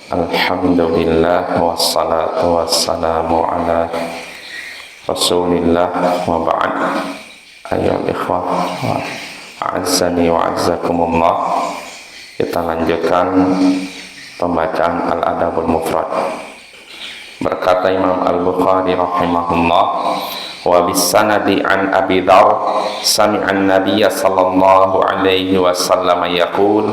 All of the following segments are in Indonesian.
Alhamdulillah wassalatu wassalamu ala Rasulillah wa ba'd. Ayyuhal ikhwah a'azzani wa a'azzakumullah. Kita lanjutkan pembacaan Al-Adabul Mufrad. Berkata Imam Al-Bukhari rahimahullah, wa bisanadi an Abi Dzar sami'an Nabiyya sallallahu alaihi wasallam yaqul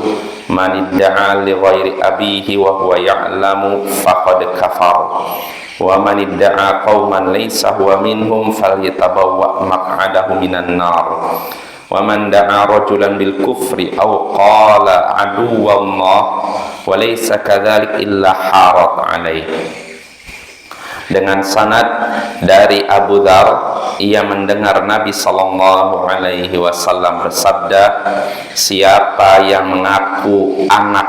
man idda'a li ghairi abihi wa huwa ya'lamu faqad kafar wa man idda'a qauman laysa huwa minhum falyatabawwa maq'adahu minan nar wa man da'a rajulan bil kufri aw qala aduwwallah wa laysa kadzalik illa harat alaihi. Dengan sanad dari Abu Dzar, ia mendengar Nabi sallallahu alaihi wasallam bersabda, siapa yang mengaku anak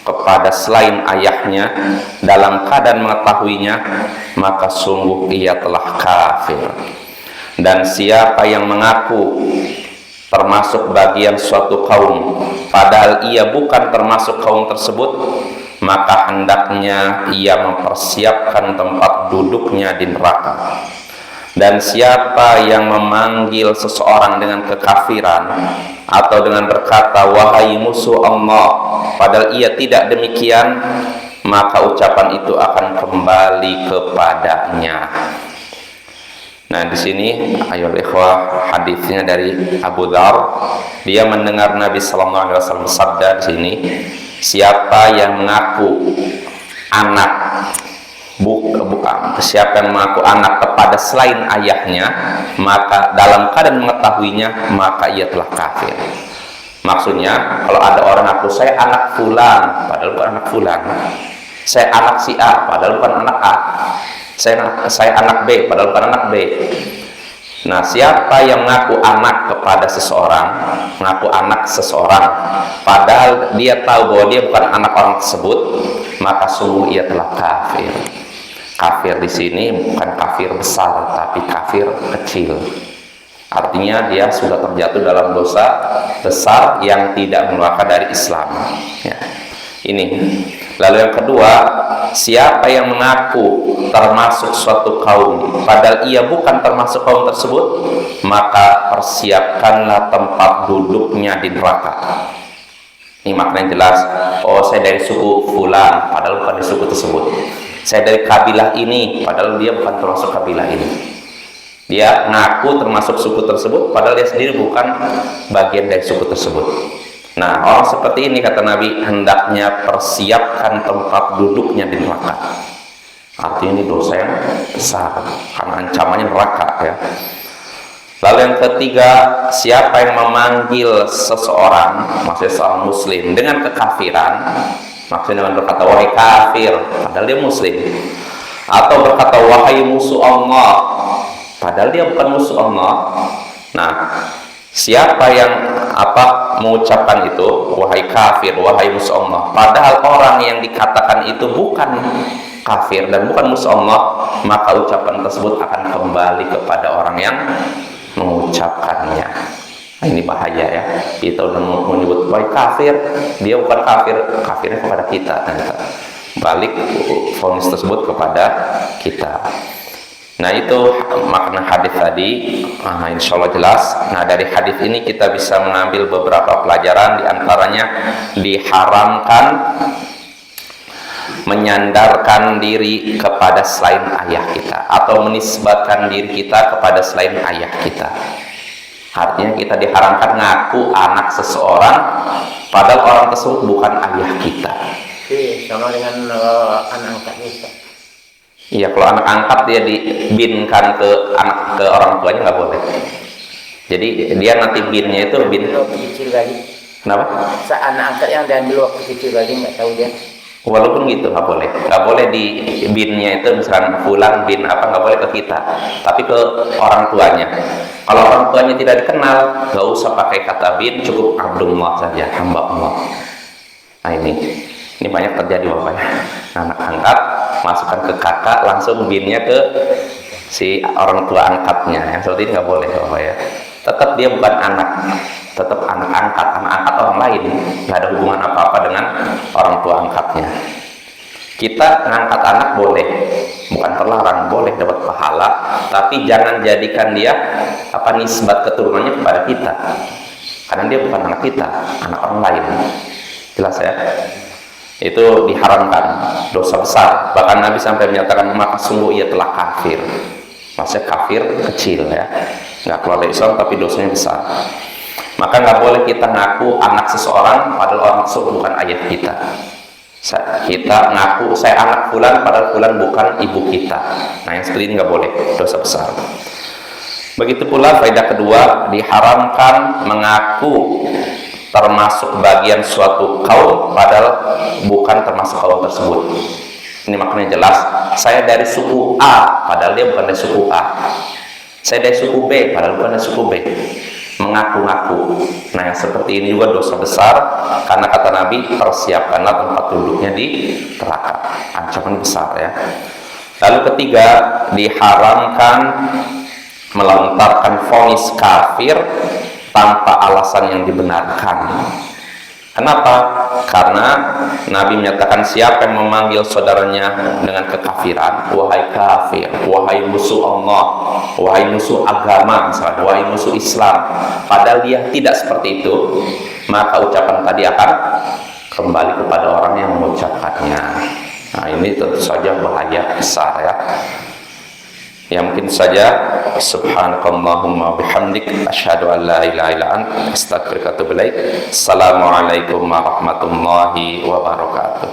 kepada selain ayahnya dalam keadaan mengetahuinya, maka sungguh ia telah kafir. Dan siapa yang mengaku termasuk bagian suatu kaum padahal ia bukan termasuk kaum tersebut, maka hendaknya ia mempersiapkan tempat duduknya di neraka. Dan siapa yang memanggil seseorang dengan kekafiran atau dengan berkata wahai musuh Allah padahal ia tidak demikian, maka ucapan itu akan kembali kepadanya. Nah, di sini ayolah ikhwah, hadisnya dari Abu Dzar. Dia mendengar Nabi sallallahu alaihi wasallam bersabda di sini, siapa yang mengaku anak siapa yang mengaku anak kepada selain ayahnya, maka dalam keadaan mengetahuinya, maka ia telah kafir. Maksudnya, kalau ada orang ngaku saya anak fulan, padahal bukan anak fulan. Saya anak si A, padahal bukan anak A. Saya anak B, padahal bukan anak B. Nah, siapa yang mengaku anak kepada seseorang, mengaku anak seseorang, padahal dia tahu bahwa dia bukan anak orang tersebut, maka sungguh ia telah kafir. Kafir di sini bukan kafir besar, tapi kafir kecil. Artinya dia sudah terjatuh dalam dosa besar yang tidak mengeluarkan dari Islam. Ya. Ini. Lalu yang kedua, siapa yang mengaku termasuk suatu kaum padahal ia bukan termasuk kaum tersebut, maka persiapkanlah tempat duduknya di neraka. Ini maknanya jelas. Oh, saya dari suku fulan, padahal bukan dari suku tersebut. Saya dari kabilah ini, padahal dia bukan termasuk kabilah ini. Dia ngaku termasuk suku tersebut, padahal dia sendiri bukan bagian dari suku tersebut. Nah, orang seperti ini kata Nabi, hendaknya persiapkan tempat duduknya di neraka. Artinya ini dosa yang besar, karena ancamannya neraka ya. Lalu yang ketiga, siapa yang memanggil seseorang, maksudnya seorang muslim, dengan kekafiran, maksudnya dengan berkata wahai kafir, padahal dia muslim, atau berkata wahai musuh Allah, padahal dia bukan musuh Allah. Nah, siapa yang mengucapkan itu wahai kafir, wahai musuh Allah, padahal orang yang dikatakan itu bukan kafir dan bukan musuh Allah, maka ucapan tersebut akan kembali kepada orang yang mengucapkannya. Nah, ini bahaya ya. Kita udah menyebut wahai kafir, dia bukan kafir, kafirnya kepada kita. Nah, balik vonis tersebut kepada kita. Nah, itu makna hadis tadi. Insya Allah jelas. Nah, dari hadis ini kita bisa mengambil beberapa pelajaran, diantaranya diharamkan menyandarkan diri kepada selain ayah kita atau menisbatkan diri kita kepada selain ayah kita. Artinya kita diharamkan ngaku anak seseorang padahal orang tersebut bukan ayah kita. Sama dengan anak angkatnya. Iya, kalau anak angkat dia dibinkan ke orang tuanya nggak boleh. Jadi dia nanti binnya itu bin. Kecil lagi. Kenapa? Anak angkat yang diambil waktu kecil lagi nggak tahu dia. Walaupun gitu nggak boleh di binnya itu misalkan fulan bin apa, nggak boleh ke kita, tapi ke orang tuanya. Kalau orang tuanya tidak dikenal, nggak usah pakai kata bin, cukup Abdullah saja, hamba Allah. Nah, ini banyak terjadi Bapak ya. Anak angkat masukkan ke kakak, langsung binnya ke si orang tua angkatnya. Yang seperti ini nggak boleh Bapak ya. Tetap dia bukan anak, tetap anak angkat orang lain, nggak ada hubungan apa-apa dengan orang tua angkatnya. Kita ngangkat anak boleh, bukan terlarang, boleh dapat pahala, tapi jangan jadikan dia nisbat keturunannya kepada kita, karena dia bukan anak kita, anak orang lain. Jelas ya? Itu diharamkan, dosa besar. Bahkan Nabi sampai menyatakan, maka sungguh ia telah kafir. Maksudnya kafir kecil ya, nggak keluar dari Islam tapi dosanya besar. Maka nggak boleh kita ngaku anak seseorang padahal orang tersebut bukan ayah kita. Kita ngaku saya anak fulan padahal fulan bukan ibu kita. Nah yang seperti ini nggak boleh, dosa besar. Begitu pula faedah kedua, diharamkan mengaku termasuk bagian suatu kaum padahal bukan termasuk kaum tersebut. Ini maknanya jelas, saya dari suku A padahal dia bukan dari suku A. Saya dari suku B padahal bukan dari suku B. Mengaku-ngaku. Nah yang seperti ini juga dosa besar, karena kata Nabi, persiapkanlah tempat duduknya di neraka. Ancaman besar ya. Lalu ketiga, diharamkan melontarkan vonis kafir tanpa alasan yang dibenarkan. Kenapa? Karena Nabi menyatakan, siapa yang memanggil saudaranya dengan kekafiran, wahai kafir, wahai musuh Allah, wahai musuh agama, misalnya, wahai musuh Islam, padahal dia tidak seperti itu, maka ucapan tadi akan kembali kepada orang yang mengucapkannya. Nah ini tentu saja bahaya besar ya. Ya mungkin saja. Subhanakallahumma bihamdik, asyhadu an la ilaha illa anta, astaghfiruka wa atubu ilaik. Assalamualaikum warahmatullahi wabarakatuh.